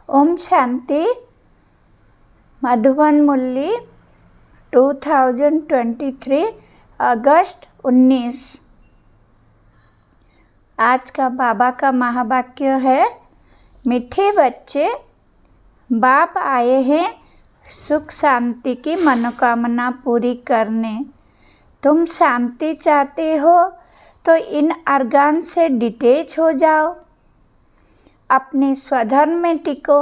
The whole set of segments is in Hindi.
ओम शांति। मधुबन मुरली 2023 अगस्त 19। आज का बाबा का महावाक्य है, मीठे बच्चे, बाप आए हैं सुख शांति की मनोकामना पूरी करने। तुम शांति चाहते हो तो इन अर्गान से डिटैच हो जाओ, अपने स्वधर्म में टिको।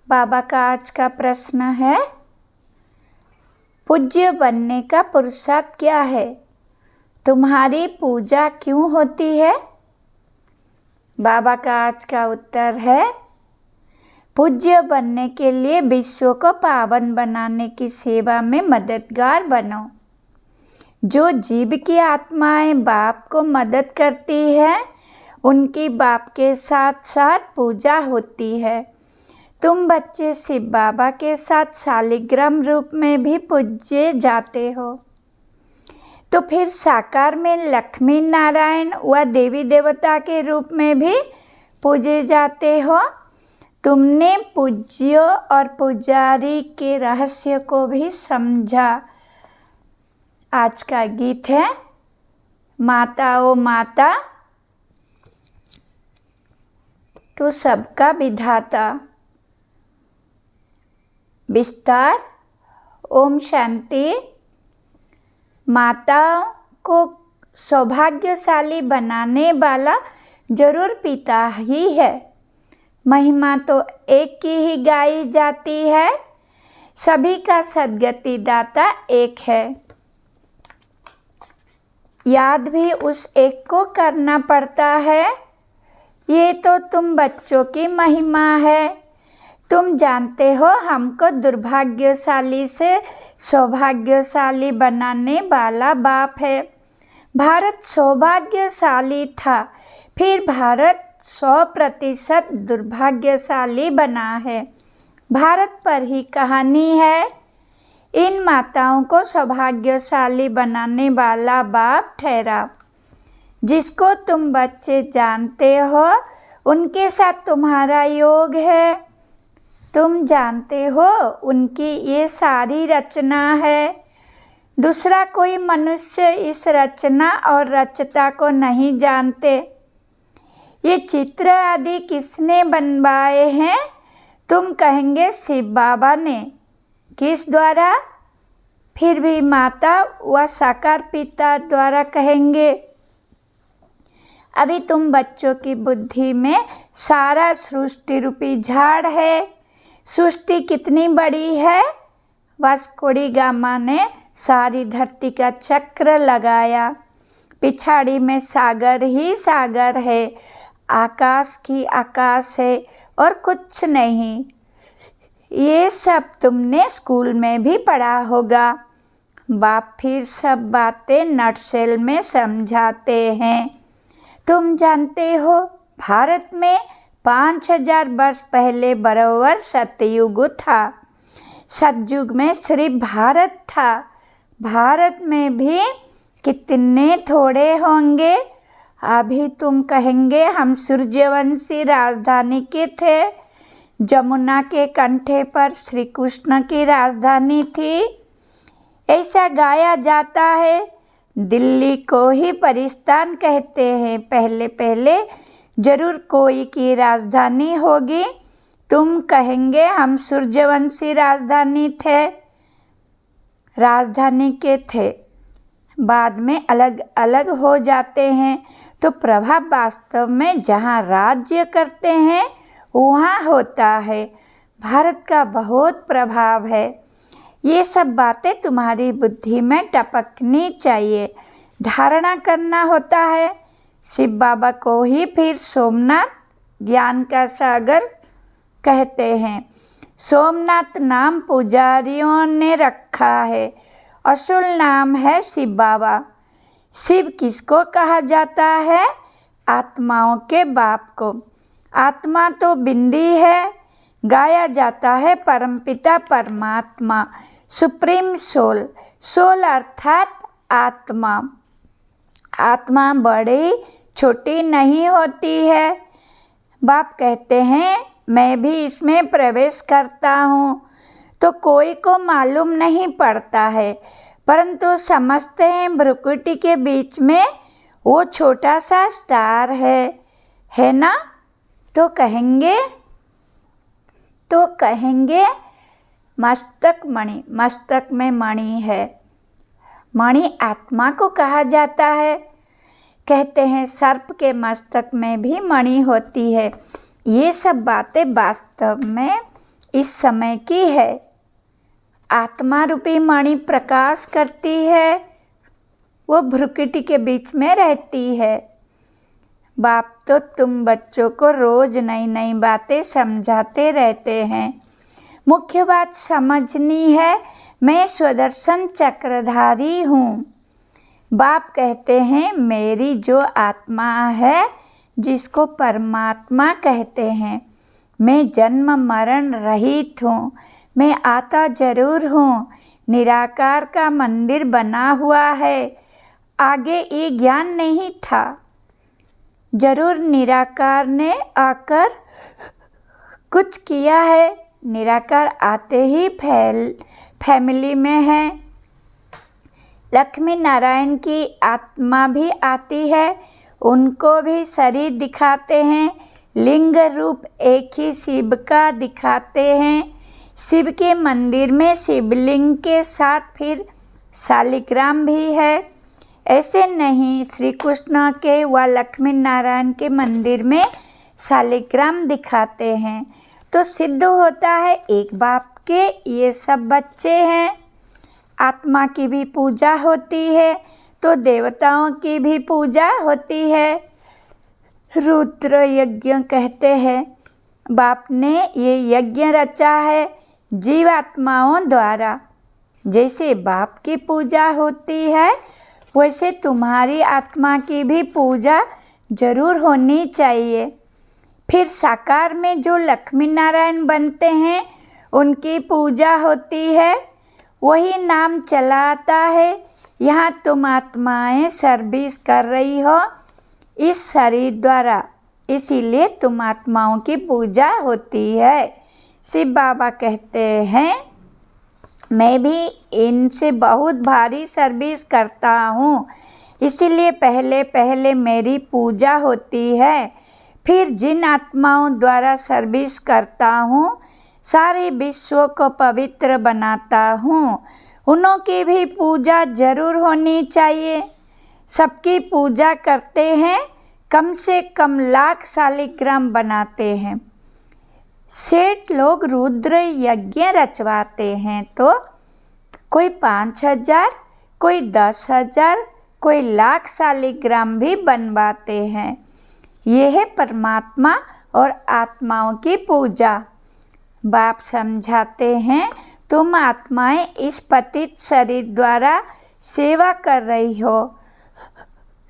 बाबा का आज का प्रश्न है, पूज्य बनने का पुरुषार्थ क्या है? तुम्हारी पूजा क्यों होती है? बाबा का आज का उत्तर है, पूज्य बनने के लिए विश्व को पावन बनाने की सेवा में मददगार बनो। जो जीव की आत्माएं बाप को मदद करती है, उनकी बाप के साथ साथ पूजा होती है। तुम बच्चे शिव बाबा के साथ शालिग्राम रूप में भी पूजे जाते हो, तो फिर साकार में लक्ष्मी नारायण व देवी देवता के रूप में भी पूजे जाते हो। तुमने पूज्य और पुजारी के रहस्य को भी समझा। आज का गीत है, माता ओ माता तो सबका विधाता। विस्तार। ओम शांति। माता को सौभाग्यशाली बनाने वाला जरूर पिता ही है। महिमा तो एक की ही गाई जाती है, सभी का सद्गति दाता एक है। याद भी उस एक को करना पड़ता है। ये तो तुम बच्चों की महिमा है। तुम जानते हो, हमको दुर्भाग्यशाली से सौभाग्यशाली बनाने वाला बाप है। भारत सौभाग्यशाली था, फिर भारत 100% दुर्भाग्यशाली बना है। भारत पर ही कहानी है। इन माताओं को सौभाग्यशाली बनाने वाला बाप ठहरा। जिसको तुम बच्चे जानते हो, उनके साथ तुम्हारा योग है। तुम जानते हो, उनकी ये सारी रचना है। दूसरा कोई मनुष्य इस रचना और रचता को नहीं जानते। ये चित्र आदि किसने बनवाए हैं? तुम कहेंगे शिव बाबा ने। किस द्वारा? फिर भी माता व साकार पिता द्वारा कहेंगे। अभी तुम बच्चों की बुद्धि में सारा सृष्टि रूपी झाड़ है। सृष्टि कितनी बड़ी है? वास्को डी गामा ने सारी धरती का चक्र लगाया। पिछाड़ी में सागर ही सागर है, आकाश की आकाश है और कुछ नहीं। ये सब तुमने स्कूल में भी पढ़ा होगा। बाप फिर सब बातें नटशेल में समझाते हैं। तुम जानते हो, भारत में 5000 वर्ष पहले बरोबर सतयुग था। सतयुग में सिर्फ भारत था। भारत में भी कितने थोड़े होंगे। अभी तुम कहेंगे, हम सूर्यवंशी राजधानी के थे। जमुना के कंठे पर श्री कृष्ण की राजधानी थी, ऐसा गाया जाता है। दिल्ली को ही परिस्तान कहते हैं। पहले पहले जरूर कोई की राजधानी होगी। तुम कहेंगे, हम सूर्यवंशी राजधानी के थे, बाद में अलग अलग हो जाते हैं। तो प्रभाव वास्तव में जहाँ राज्य करते हैं वहाँ होता है। भारत का बहुत प्रभाव है। ये सब बातें तुम्हारी बुद्धि में टपकनी चाहिए, धारणा करना होता है। शिव बाबा को ही फिर सोमनाथ, ज्ञान का सागर कहते हैं। सोमनाथ नाम पुजारियों ने रखा है, असल नाम है शिव बाबा। शिव किसको कहा जाता है? आत्माओं के बाप को। आत्मा तो बिंदी है। गाया जाता है परमपिता परमात्मा, सुप्रीम सोल। सोल अर्थात आत्मा। आत्मा बड़ी छोटी नहीं होती है। बाप कहते हैं मैं भी इसमें प्रवेश करता हूँ तो कोई को मालूम नहीं पड़ता है, परंतु समझते हैं भ्रुकुटी के बीच में वो छोटा सा स्टार है ना। तो कहेंगे मस्तक मणि, मस्तक में मणि है। मणि आत्मा को कहा जाता है। कहते हैं सर्प के मस्तक में भी मणि होती है। ये सब बातें वास्तव में इस समय की है। आत्मा रूपी मणि प्रकाश करती है, वो भ्रुकुटी के बीच में रहती है। बाप तो तुम बच्चों को रोज नई नई बातें समझाते रहते हैं। मुख्य बात समझनी है, मैं स्वदर्शन चक्रधारी हूँ। बाप कहते हैं मेरी जो आत्मा है, जिसको परमात्मा कहते हैं, मैं जन्म मरण रहित हूँ। मैं आता जरूर हूँ। निराकार का मंदिर बना हुआ है। आगे ये ज्ञान नहीं था। जरूर निराकार ने आकर कुछ किया है। निराकार आते ही फैमिली में है। लक्ष्मी नारायण की आत्मा भी आती है, उनको भी शरीर दिखाते हैं। लिंग रूप एक ही शिव का दिखाते हैं। शिव के मंदिर में शिवलिंग के साथ फिर शालिग्राम भी है। ऐसे नहीं, श्री कृष्ण के व लक्ष्मी नारायण के मंदिर में शालिग्राम दिखाते हैं। तो सिद्ध होता है एक बाप के ये सब बच्चे हैं। आत्मा की भी पूजा होती है तो देवताओं की भी पूजा होती है। रुद्र यज्ञ कहते हैं। बाप ने ये यज्ञ रचा है जीवात्माओं द्वारा। जैसे बाप की पूजा होती है, वैसे तुम्हारी आत्मा की भी पूजा जरूर होनी चाहिए। फिर साकार में जो लक्ष्मी नारायण बनते हैं, उनकी पूजा होती है। वही नाम चलाता है। यहाँ तुम आत्माएं सर्विस कर रही हो इस शरीर द्वारा, इसीलिए तुम आत्माओं की पूजा होती है। शिव बाबा कहते हैं मैं भी इनसे बहुत भारी सर्विस करता हूँ, इसीलिए पहले पहले मेरी पूजा होती है। फिर जिन आत्माओं द्वारा सर्विस करता हूँ, सारे विश्व को पवित्र बनाता हूँ, उनों की भी पूजा जरूर होनी चाहिए। सबकी पूजा करते हैं, कम से कम लाख शालिग्राम बनाते हैं। सेठ लोग रुद्र यज्ञ रचवाते हैं तो कोई 5000, कोई 10,000, कोई लाख शालिग्राम भी बनवाते हैं। यह है परमात्मा और आत्माओं की पूजा। बाप समझाते हैं तुम आत्माएं इस पतित शरीर द्वारा सेवा कर रही हो।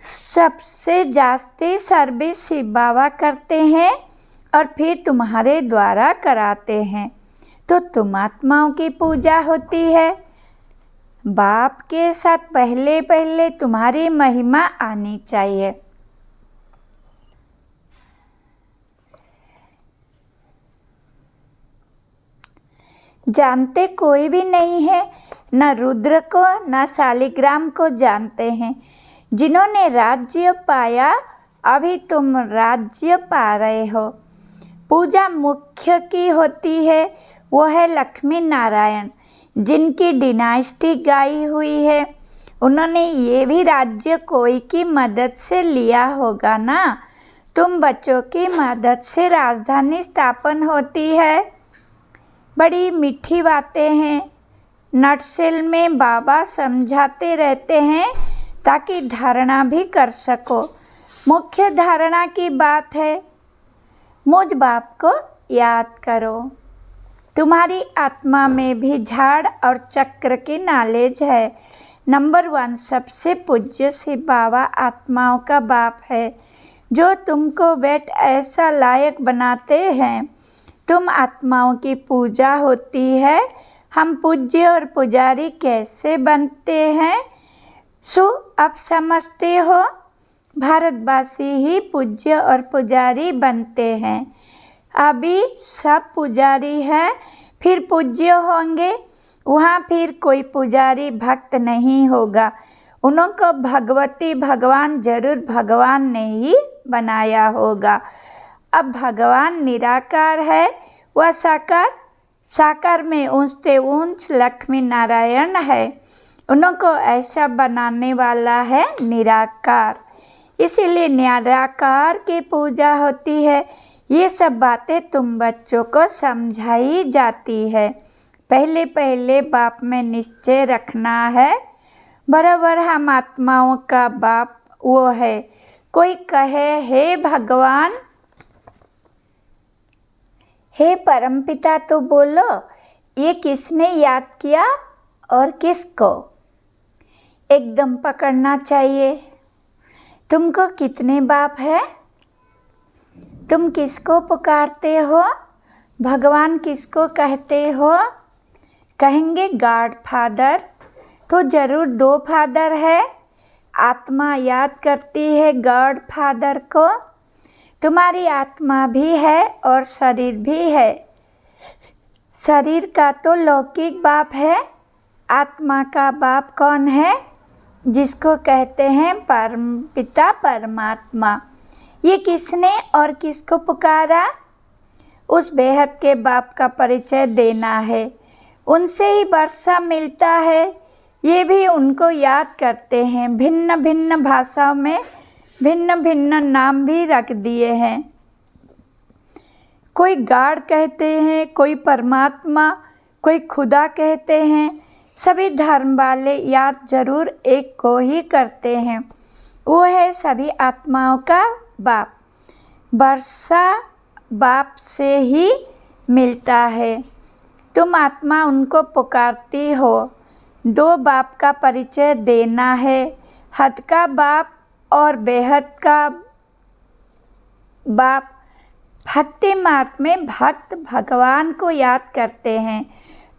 सबसे जास्ती सर्विस शिव बाबा करते हैं और फिर तुम्हारे द्वारा कराते हैं, तो तुम आत्माओं की पूजा होती है। बाप के साथ पहले पहले तुम्हारी महिमा आनी चाहिए। जानते कोई भी नहीं है, न रुद्र को न शालिग्राम को जानते हैं। जिन्होंने राज्य पाया, अभी तुम राज्य पा रहे हो। पूजा मुख्य की होती है, वो है लक्ष्मी नारायण, जिनकी डिनास्टी गाई हुई है। उन्होंने ये भी राज्य कोई की मदद से लिया होगा ना। तुम बच्चों की मदद से राजधानी स्थापन होती है। बड़ी मीठी बातें हैं। नटसेल में बाबा समझाते रहते हैं ताकि धारणा भी कर सको। मुख्य धारणा की बात है, मुझ बाप को याद करो। तुम्हारी आत्मा में भी झाड़ और चक्र की नॉलेज है। नंबर 1 सबसे पूज्य शिव बाबा आत्माओं का बाप है, जो तुमको बेट ऐसा लायक बनाते हैं। तुम आत्माओं की पूजा होती है। हम पूज्य और पुजारी कैसे बनते हैं, सो अब समझते हो। भारतवासी ही पूज्य और पुजारी बनते हैं। अभी सब पुजारी है, फिर पूज्य होंगे, वहाँ फिर कोई पुजारी भक्त नहीं होगा। उनको भगवती भगवान जरूर भगवान ने ही बनाया होगा। अब भगवान निराकार है, वह साकार, साकार में ऊंचते ऊंच लक्ष्मी नारायण है, उनको ऐसा बनाने वाला है निराकार, इसीलिए निराकार की पूजा होती है। ये सब बातें तुम बच्चों को समझाई जाती है। पहले पहले बाप में निश्चय रखना है, बराबर हम आत्माओं का बाप वो है। कोई कहे हे भगवान, हे परमपिता, तो बोलो ये किसने याद किया और किसको? एकदम पकड़ना चाहिए। तुमको कितने बाप है? तुम किसको पुकारते हो? भगवान किसको कहते हो? कहेंगे गॉड फादर, तो ज़रूर 2 फादर है। आत्मा याद करती है गॉड फादर को। तुम्हारी आत्मा भी है और शरीर भी है। शरीर का तो लौकिक बाप है, आत्मा का बाप कौन है? जिसको कहते हैं परमपिता परमात्मा। ये किसने और किसको पुकारा? उस बेहद के बाप का परिचय देना है। उनसे ही वर्षा मिलता है, ये भी उनको याद करते हैं। भिन्न भिन्न भाषाओं में भिन्न भिन्न नाम भी रख दिए हैं। कोई गॉड कहते हैं, कोई परमात्मा, कोई खुदा कहते हैं। सभी धर्म वाले याद जरूर एक को ही करते हैं, वो है सभी आत्माओं का बाप। वर्षा बाप से ही मिलता है। तुम आत्मा उनको पुकारती हो। 2 बाप का परिचय देना है, हद का बाप और बेहद का बाप। भक्ति मार्ग में भक्त भगवान को याद करते हैं,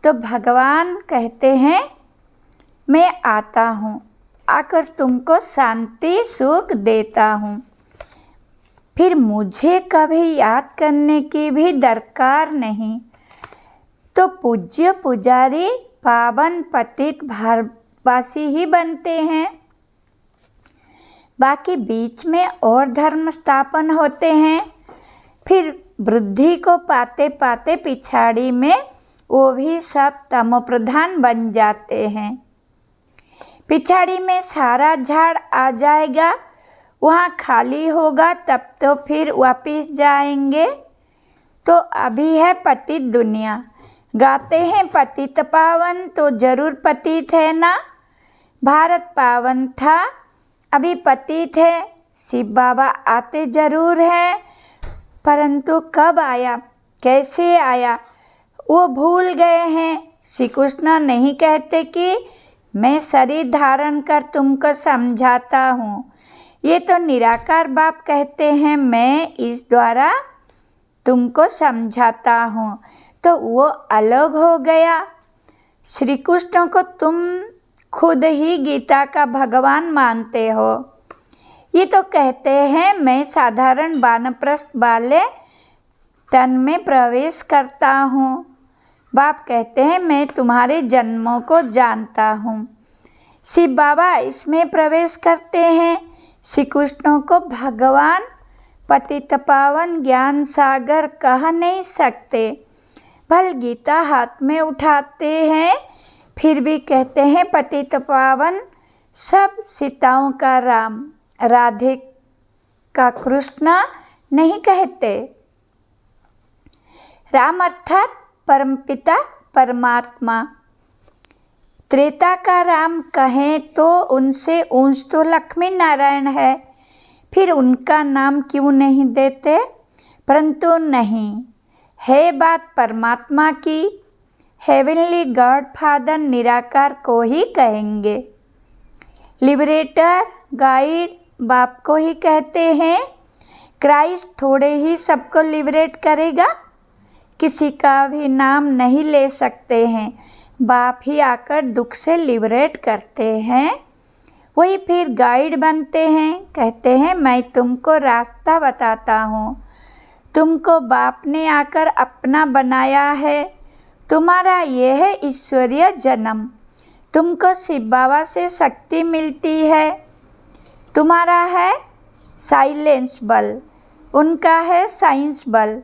तो भगवान कहते हैं मैं आता हूँ, आकर तुमको शांति सुख देता हूँ। फिर मुझे कभी याद करने की भी दरकार नहीं। तो पूज्य पुजारी पावन पतित भारतवासी ही बनते हैं। बाकी बीच में और धर्म स्थापन होते हैं। फिर वृद्धि को पाते पाते पिछाड़ी में वो भी सब तमोप्रधान बन जाते हैं। पिछाड़ी में सारा झाड़ आ जाएगा, वहाँ खाली होगा, तब तो फिर वापिस जाएंगे। तो अभी है पतित दुनिया, गाते हैं पतित पावन, तो जरूर पतित है ना। भारत पावन था, अभी पतित है। शिव बाबा आते जरूर हैं, परंतु कब आया, कैसे आया, वो भूल गए हैं। श्री कृष्ण नहीं कहते कि मैं शरीर धारण कर तुमको समझाता हूँ। ये तो निराकार बाप कहते हैं मैं इस द्वारा तुमको समझाता हूँ। तो वो अलग हो गया। श्री कृष्ण को तुम खुद ही गीता का भगवान मानते हो। ये तो कहते हैं मैं साधारण वानप्रस्थ वाले तन में प्रवेश करता हूँ। बाप कहते हैं मैं तुम्हारे जन्मों को जानता हूँ। शिव बाबा इसमें प्रवेश करते हैं। श्री कृष्ण को भगवान पतित पावन ज्ञान सागर कह नहीं सकते। भल गीता हाथ में उठाते हैं, फिर भी कहते हैं पतित पावन। सब सीताओं का राम, राधे का कृष्ण नहीं कहते। राम अर्थात परमपिता परमात्मा। त्रेता का राम कहें तो उनसे ऊंच तो लक्ष्मी नारायण है, फिर उनका नाम क्यों नहीं देते? परंतु नहीं, है बात परमात्मा की। हेवनली गॉड फादर निराकार को ही कहेंगे। लिबरेटर गाइड बाप को ही कहते हैं। क्राइस्ट थोड़े ही सबको लिबरेट करेगा, किसी का भी नाम नहीं ले सकते हैं। बाप ही आकर दुख से लिबरेट करते हैं। वही फिर गाइड बनते हैं, कहते हैं मैं तुमको रास्ता बताता हूँ। तुमको बाप ने आकर अपना बनाया है। तुम्हारा यह है ईश्वरीय जन्म। तुमको शिव बाबा से शक्ति मिलती है। तुम्हारा है साइलेंस बल, उनका है साइंस बल।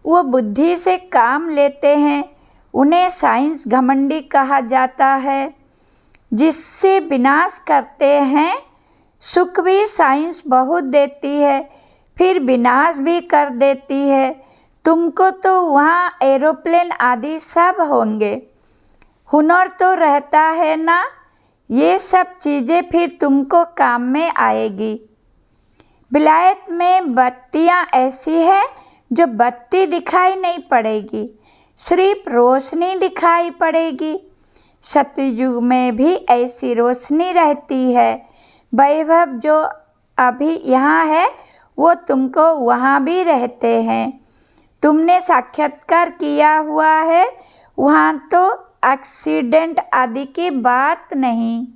वो बुद्धि से काम लेते हैं, उन्हें साइंस घमंडी कहा जाता है। जिससे विनाश करते हैं, सुख भी साइंस बहुत देती है, फिर विनाश भी कर देती है। तुमको तो वहाँ एरोप्लेन आदि सब होंगे, हुनर तो रहता है ना। ये सब चीज़ें फिर तुमको काम में आएगी। विलायत में बत्तियाँ ऐसी हैं जो बत्ती दिखाई नहीं पड़ेगी, सिर्फ रोशनी दिखाई पड़ेगी। सतयुग में भी ऐसी रोशनी रहती है। वैभव जो अभी यहाँ है वो तुमको वहाँ भी रहते हैं। तुमने साक्षात्कार किया हुआ है, वहाँ तो एक्सीडेंट आदि की बात नहीं,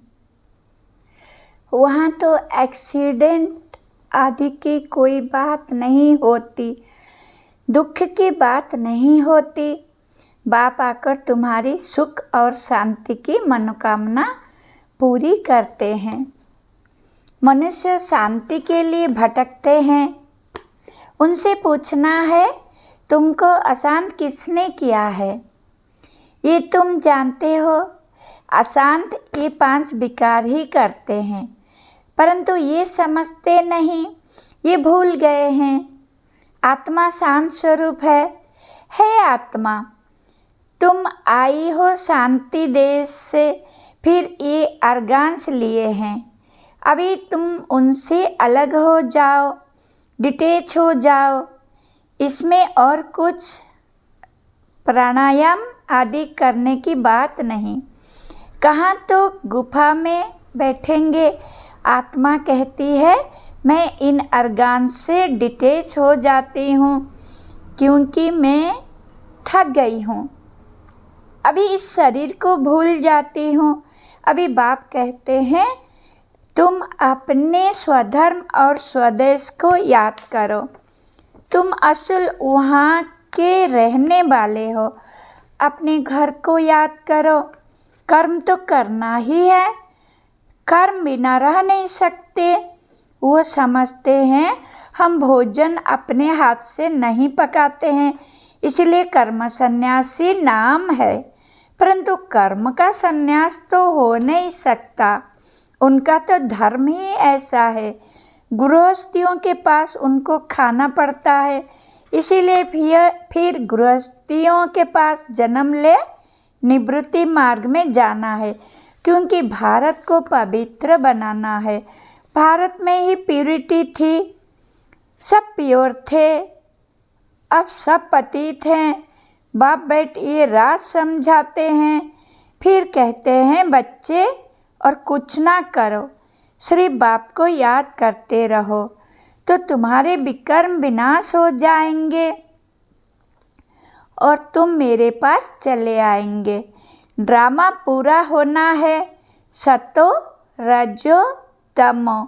वहाँ तो एक्सीडेंट आदि की कोई बात नहीं होती, दुख की बात नहीं होती। बाप आकर तुम्हारी सुख और शांति की मनोकामना पूरी करते हैं। मनुष्य शांति के लिए भटकते हैं। उनसे पूछना है, तुमको अशांत किसने किया है? ये तुम जानते हो। अशांत ये 5 विकार ही करते हैं, परंतु ये समझते नहीं, ये भूल गए हैं। आत्मा शांत स्वरूप है आत्मा। तुम आई हो शांति देश से, फिर ये अर्गांस लिए हैं। अभी तुम उनसे अलग हो जाओ, डिटेच हो जाओ। इसमें और कुछ प्राणायाम आदि करने की बात नहीं। कहाँ तो गुफा में बैठेंगे। आत्मा कहती है, मैं इन अर्गान्स से डिटेच हो जाती हूँ क्योंकि मैं थक गई हूँ। अभी इस शरीर को भूल जाती हूँ। अभी बाप कहते हैं, तुम अपने स्वधर्म और स्वदेश को याद करो। तुम असल वहाँ के रहने वाले हो। अपने घर को याद करो। कर्म तो करना ही है, कर्म बिना रह नहीं सकते। वो समझते हैं हम भोजन अपने हाथ से नहीं पकाते हैं, इसलिए कर्म सन्यासी नाम है, परंतु कर्म का सन्यास तो हो नहीं सकता। उनका तो धर्म ही ऐसा है। गृहस्थियों के पास उनको खाना पड़ता है, इसीलिए फिर गृहस्थियों के पास जन्म ले निवृत्ति मार्ग में जाना है, क्योंकि भारत को पवित्र बनाना है। भारत में ही प्योरिटी थी, सब प्योर थे, अब सब पतित हैं। बाप बेट ये राज समझाते हैं, फिर कहते हैं बच्चे और कुछ ना करो, सिर्फ बाप को याद करते रहो तो तुम्हारे विकर्म विनाश हो जाएंगे और तुम मेरे पास चले आएंगे। ड्रामा पूरा होना है। सतो रजो तमो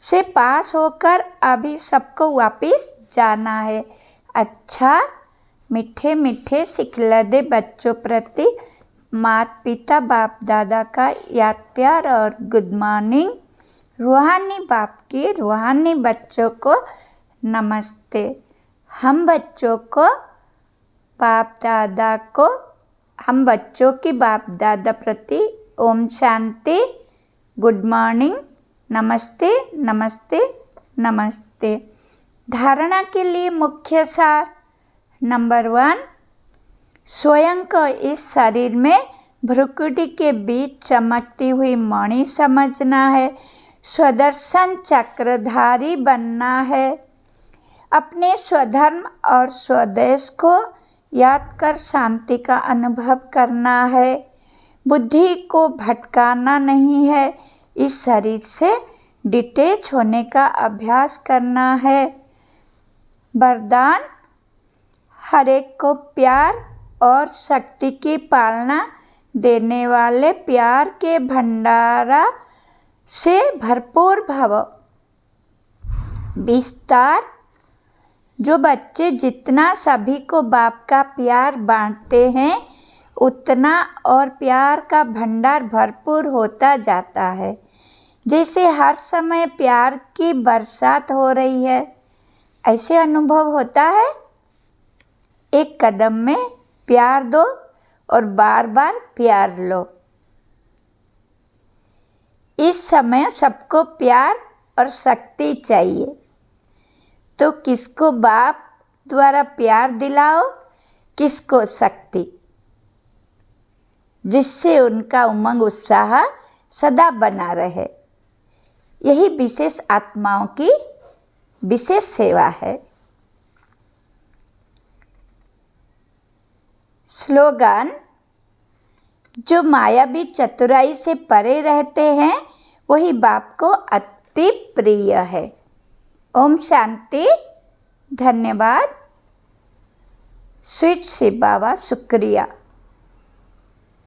से पास होकर अभी सबको वापिस जाना है। अच्छा, मीठे मीठे सिखलदे बच्चों प्रति माता पिता बाप दादा का याद प्यार और गुड मॉर्निंग। रूहानी बाप की रूहानी बच्चों को नमस्ते। हम बच्चों को बाप दादा को, हम बच्चों की बाप दादा प्रति ओम शांति, गुड मॉर्निंग, नमस्ते नमस्ते नमस्ते। धारणा के लिए मुख्य सार। नंबर 1, स्वयं को इस शरीर में भ्रुकुटी के बीच चमकती हुई मणि समझना है। स्वदर्शन चक्रधारी बनना है। अपने स्वधर्म और स्वदेश को याद कर शांति का अनुभव करना है। बुद्धि को भटकाना नहीं है। इस शरीर से डिटेच होने का अभ्यास करना है। वरदान, हर एक को प्यार और शक्ति की पालना देने वाले प्यार के भंडारा से भरपूर भव। विस्तार, जो बच्चे जितना सभी को बाप का प्यार बांटते हैं उतना और प्यार का भंडार भरपूर होता जाता है। जैसे हर समय प्यार की बरसात हो रही है, ऐसे अनुभव होता है। एक कदम में प्यार दो और बार बार प्यार लो। इस समय सबको प्यार और शक्ति चाहिए, तो किसको बाप द्वारा प्यार दिलाओ, किसको शक्ति, जिससे उनका उमंग उत्साह सदा बना रहे। यही विशेष आत्माओं की विशेष सेवा है। स्लोगन: जो मायावी चतुराई से परे रहते हैं वही बाप को अति प्रिय है। ओम शांति। धन्यवाद। स्वीट शिव बाबा, शुक्रिया।